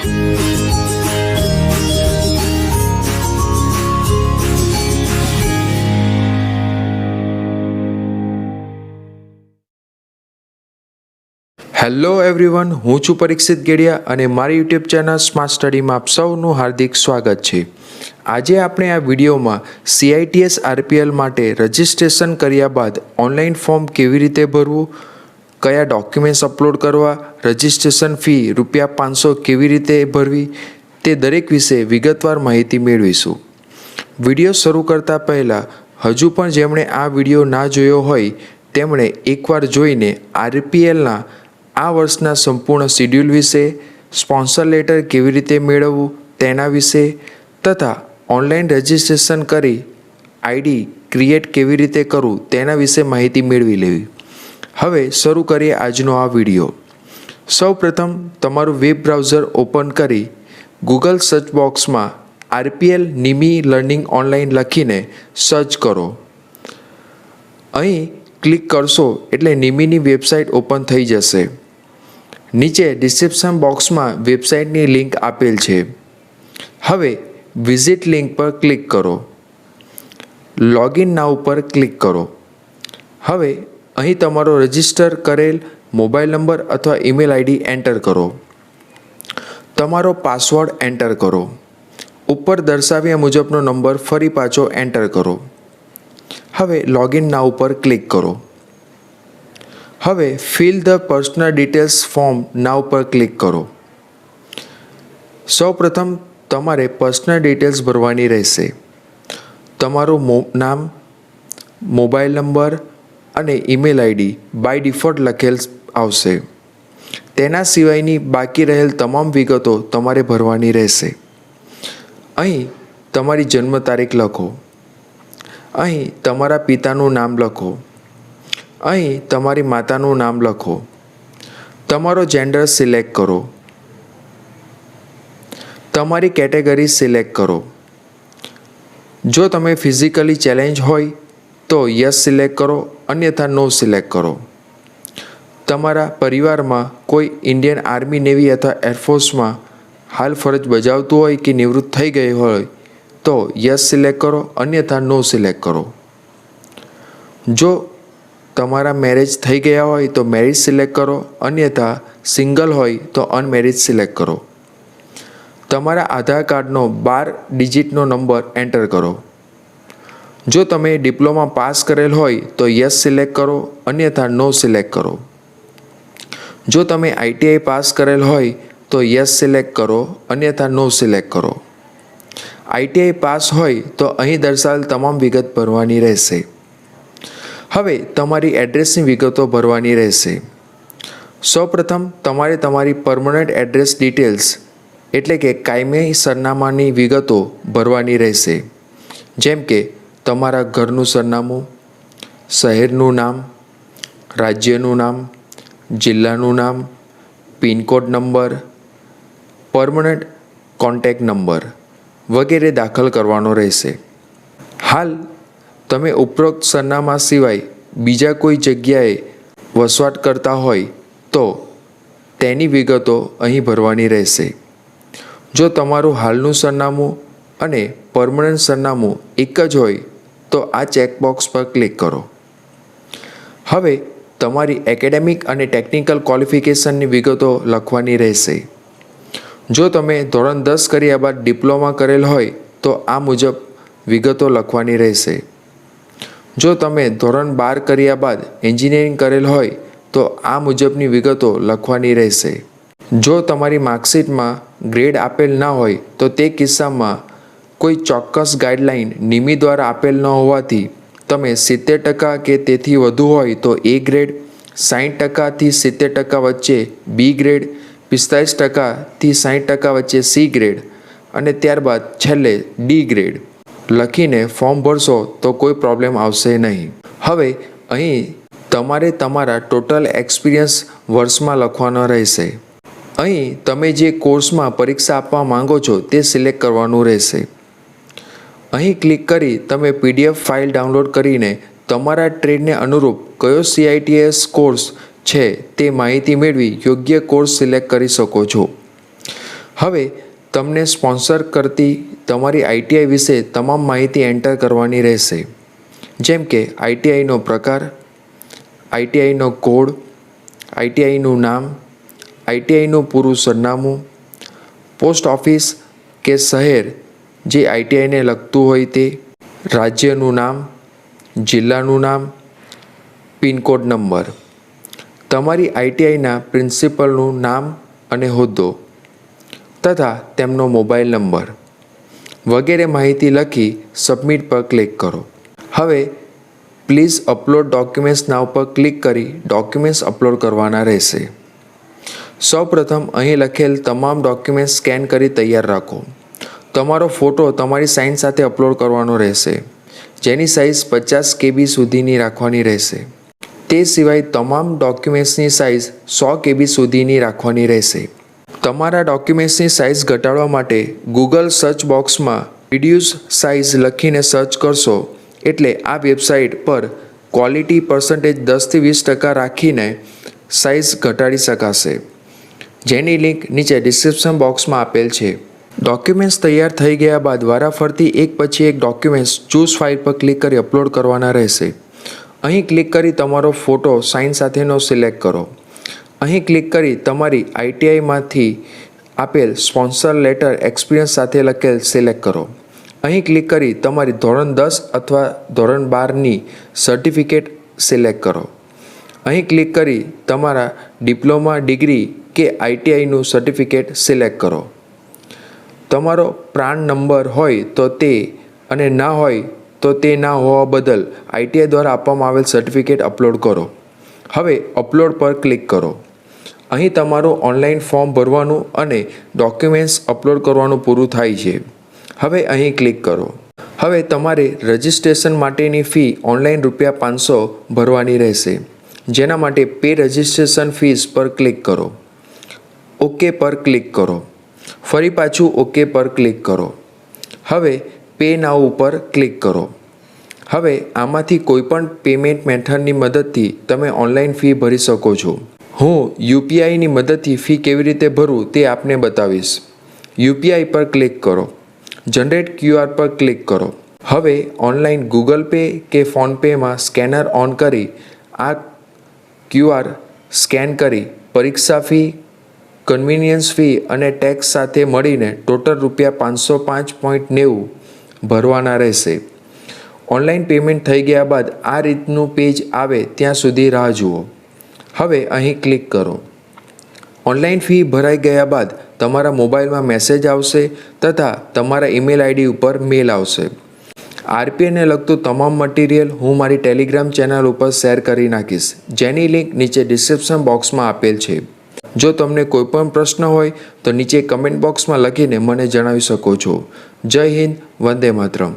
Hello everyone, હું છું પરીક્ષિત ગેડિયા અને મારી યુટ્યુબ ચેનલ સ્માર્ટ સ્ટડીમાં આપ સૌનું હાર્દિક સ્વાગત છે। આજે આપણે આ વિડીયોમાં CITS RPL માટે રજિસ્ટ્રેશન કર્યા બાદ ઓનલાઈન ફોર્મ કેવી રીતે ભરવું, કયા ડોક્યુમેન્ટ્સ અપલોડ કરવા, રજિસ્ટ્રેશન ફી ₹500 કેવી રીતે ભરવી તે દરેક વિશે વિગતવાર માહિતી મેળવીશું। વિડીયો શરૂ કરતા પહેલાં હજુ પણ જેમણે આ વિડીયો ના જોયો હોય તેમણે એકવાર જોઈને RPLના આ વર્ષના સંપૂર્ણ શિડ્યુલ વિશે, સ્પોન્સર લેટર કેવી રીતે મેળવવું તેના વિશે તથા ઓનલાઈન રજિસ્ટ્રેશન કરી આઈડી ક્રિએટ કેવી રીતે કરવું તેના વિશે માહિતી મેળવી લેવી। હવે શરૂ કરીએ આજનો આ વિડીયો। સૌપ્રથમ તમારું વેબ બ્રાઉઝર ઓપન કરી ગૂગલ સર્ચ બોક્સમાં RPL નિમી લર્નિંગ ઓનલાઈન લખીને સર્ચ કરો। અહીં ક્લિક કરશો એટલે નિમીની વેબસાઇટ ઓપન થઈ જશે। નીચે ડિસ્ક્રિપ્શન બોક્સમાં વેબસાઇટની લિંક આપેલ છે। હવે વિઝિટ લિંક પર ક્લિક કરો, લોગિન નાઉ પર ક્લિક કરો। હવે અહીં તમારો રજિસ્ટર કરેલ મોબાઈલ નંબર અથવા ઈમેલ આઈડી એન્ટર કરો, તમારો પાસવર્ડ એન્ટર કરો, ઉપર દર્શાવ્યા મુજબનો નંબર ફરી પાછો એન્ટર કરો। હવે લોગિન નાઉ પર ક્લિક કરો। હવે fill the personal details form now પર ક્લિક કરો। સૌપ્રથમ તમારે પર્સનલ ડિટેલ્સ ભરવાની રહેશે। તમારું નામ, મોબાઈલ નંબર અને ઈમેલ આઈડી બાય ડિફોલ્ટ લખેલ આવશે। તેના સિવાયની બાકી રહેલ તમામ વિગતો તમારે ભરવાની રહેશે। અહીં તમારી જન્મ તારીખ લખો, અહીં તમારા પિતાનું નામ લખો, અહીં તમારી માતાનું નામ લખો, તમારો જેન્ડર સિલેક્ટ કરો, તમારી કેટેગરી સિલેક્ટ કરો। જો તમે ફિઝિકલી ચેલેન્જ હોય તો યસ સિલેક્ટ કરો, અન્યથા નો સિલેક્ટ કરો। તમારા પરિવારમાં કોઈ ઇન્ડિયન આર્મી, નેવી અથવા એરફોર્સમાં હાલ ફરજ બજાવતું હોય કે નિવૃત્ત થઈ ગઈ હોય તો યસ સિલેક્ટ કરો, અન્યથા નો સિલેક્ટ કરો। જો તમારા મેરેજ થઈ ગયા હોય તો મેરિજ સિલેક્ટ કરો, અન્યથા સિંગલ હોય તો અનમેરિજ સિલેક્ટ કરો। તમારા આધાર કાર્ડનો 12 ડિજિટનો નંબર એન્ટર કરો। જો તમે ડિપ્લોમા પાસ કરેલ હોય તો યસ સિલેક્ટ કરો, અન્યથા નો સિલેક્ટ કરો। જો તમે ITI પાસ કરેલ હોય તો યસ સિલેક્ટ કરો, અન્યથા નો સિલેક્ટ કરો। ITI પાસ હોય તો અહીં દર્શાવેલ તમામ વિગત ભરવાની રહેશે। હવે તમારી એડ્રેસની વિગતો ભરવાની રહેશે। સૌપ્રથમ તમારે તમારી પરમનન્ટ એડ્રેસ ડિટેલ્સ એટલે કે કાયમી સરનામાની વિગતો ભરવાની રહેશે, જેમ કે તમારા ઘરનું સરનામું, શહેરનું નામ, રાજ્યનું નામ, જિલ્લાનું નામ, pin code number, permanent contact number વગેરે દાખલ કરવાનો રહેશે। હાલ તમે ઉપરોક્ત સરનામા સિવાય બીજા કોઈ જગ્યાએ વસવાટ કરતા હોય તો તેની વિગતો અહીં ભરવાની રહેશે। જો તમારું હાલનું સરનામું અને પરમનન્ટ સરનામું એક જ હોય તો આ ચેકબોક્સ પર ક્લિક કરો। હવે તમારી એકેડેમિક અને ટેકનિકલ ક્વોલિફિકેશનની વિગતો લખવાની રહેશે। જો તમે ધોરણ 10 કર્યા બાદ ડિપ્લોમા કરેલ હોય તો આ મુજબ વિગતો લખવાની રહેશે। જો તમે ધોરણ 12 કર્યા બાદ એન્જિનિયરિંગ કરેલ હોય તો આ મુજબની વિગતો લખવાની રહેશે। જો તમારી માર્કશીટમાં ગ્રેડ આપેલ ના હોય તો તે કિસ્સામાં કોઈ ચોક્કસ ગાઈડલાઈન નિમી દ્વારા આપેલ ન હોવાથી તમે 70% કે તેથી વધુ હોય તો A ગ્રેડ, 60%થી 70% વચ્ચે B ગ્રેડ, 45%થી 60% વચ્ચે C ગ્રેડ અને ત્યારબાદ છેલ્લે D ગ્રેડ લખીને ફોર્મ ભરશો તો કોઈ પ્રોબ્લેમ આવશે નહીં। હવે અહીં તમારે તમારા ટોટલ એક્સપિરિયન્સ વર્ષમાં લખવાનો રહેશે। અહીં તમે જે કોર્સમાં પરીક્ષા આપવા માંગો છો તે સિલેક્ટ કરવાનું રહેશે। અહીં ક્લિક કરી તમે PDF ફાઇલ ડાઉનલોડ કરીને તમારા ટ્રેડને અનુરૂપ કયો CITS કોર્સ છે તે માહિતી મેળવી યોગ્ય કોર્સ સિલેક્ટ કરી શકો છો। હવે તમને સ્પોન્સર કરતી તમારી આઈટીઆઈ વિશે તમામ માહિતી એન્ટર કરવાની રહેશે, જેમ કે આઈટીઆઈનો પ્રકાર, આઈટીઆઈનો કોડ, આઈટીઆઈનું નામ, આઈટીઆઈનું પૂરું સરનામું, પોસ્ટ ઓફિસ કે શહેર જે આઈટીઆઈને લગતું હોય તે, રાજ્યનું નામ, જિલ્લાનું નામ, પિનકોડ નંબર, તમારી આઈટીઆઈના પ્રિન્સિપલનું નામ અને હોદ્દો તથા તેમનો મોબાઈલ નંબર વગેરે માહિતી લખી સબમિટ પર ક્લિક કરો. હવે પ્લીઝ અપલોડ ડોક્યુમેન્ટ્સ નાવ પર ક્લિક કરી ડોક્યુમેન્ટ્સ અપલોડ કરવાના રહેશે. સૌપ્રથમ અહીં લખેલ તમામ ડોક્યુમેન્ટ્સ સ્કેન કરી તૈયાર રાખો. તમારો ફોટો તમારી સાઇન સાથે અપલોડ કરવાનો રહેશે, જેની સાઇઝ 50 KB સુધીની રાખવાની રહેશે. તે સિવાય તમામ ડોક્યુમેન્ટ્સની સાઇઝ 100 KB સુધીની રાખવાની રહેશે. તમારા ડોક્યુમેન્ટ્સની સાઇઝ ઘટાડવા માટે ગૂગલ સર્ચ બોક્સમાં રિડ્યુસ સાઇઝ લખીને સર્ચ કરશો એટલે આ વેબસાઇટ પર ક્વોલિટી % 10 થી 20% રાખીને સાઇઝ ઘટાડી શકાશે, જેની લિંક નીચે ડિસ્ક્રિપ્શન બોક્સમાં આપેલ છે. ડોક્યુમેન્ટ્સ તૈયાર થઈ ગયા બાદ વારાફરતી એક પછી એક ડોક્યુમેન્ટ્સ ચૂઝ ફાઇલ પર ક્લિક કરી અપલોડ કરવાના રહેશે. અહીં ક્લિક કરી તમારો ફોટો સાઇન સાથેનો સિલેક્ટ કરો. અહીં ક્લિક કરી તમારી આઈટીઆઈમાંથી આપેલ સ્પોન્સર લેટર એક્સપિરિયન્સ સાથે લખેલ સિલેક્ટ કરો. અહીં ક્લિક કરી તમારી ધોરણ 10 અથવા ધોરણ 12ની સર્ટિફિકેટ સિલેક્ટ કરો. અહીં ક્લિક કરી તમારા ડિપ્લોમા, ડિગ્રી કે આઈટીઆઈનું સર્ટિફિકેટ સિલેક્ટ કરો. તમારો પ્રાન નંબર હોય તો તે અને ના હોય તો તે ના હોવા બદલ આઈટીઆઈ દ્વારા આપવામાં આવેલ સર્ટિફિકેટ અપલોડ કરો. હવે અપલોડ પર ક્લિક કરો. અહીં તમારું ઓનલાઈન ફોર્મ ભરવાનું અને ડોક્યુમેન્ટ્સ અપલોડ કરવાનું પૂરું થાય છે. હવે અહીં ક્લિક કરો. હવે તમારે રજિસ્ટ્રેશન માટેની ફી ઓનલાઈન ₹500 ભરવાની રહેશે, જેના માટે પે રજિસ્ટ્રેશન ફીસ પર ક્લિક કરો. ઓકે પર ક્લિક કરો. ફરી પાછું ઓકે પર ક્લિક કરો. હવે પે નાઉ ઉપર ક્લિક કરો. હવે આમાંથી કોઈપણ પેમેન્ટ મેથડની મદદથી તમે ઓનલાઈન ફી ભરી શકો છો. હું યુપીઆઈની મદદથી ફી કેવી રીતે ભરું તે આપને બતાવીશ. યુપીઆઈ પર ક્લિક કરો. જનરેટ QR પર ક્લિક કરો. હવે ઓનલાઈન ગૂગલ પે કે ફોનપેમાં સ્કેનર ઓન કરી આ QR સ્કેન કરી પરીક્ષા ફી, કન્વિનિયન્સ ફી અને ટેક્સ સાથે મળીને ટોટલ ₹505.90 ભરવાના રહેશે. ઓનલાઈન પેમેન્ટ થઈ ગયા બાદ આ રીતનું પેજ આવે ત્યાં સુધી રાહ જુઓ. હવે અહીં ક્લિક કરો. ઓનલાઈન ફી ભરાઈ ગયા બાદ તમારા મોબાઈલમાં મેસેજ આવશે તથા તમારા ઈમેલ આઈડી ઉપર મેલ આવશે. આરપીઆઈને લગતું તમામ મટીરિયલ હું મારી ટેલિગ્રામ ચેનલ ઉપર શેર કરી નાખીશ, જેની લિંક નીચે ડિસ્ક્રિપ્શન બોક્સમાં આપેલ છે. જો તમને કોઈ પણ પ્રશ્ન હોય તો નીચે કમેન્ટ બોક્સમાં લખીને મને જણાવી શકો છો. જય હિન્દ, વંદે માતરમ.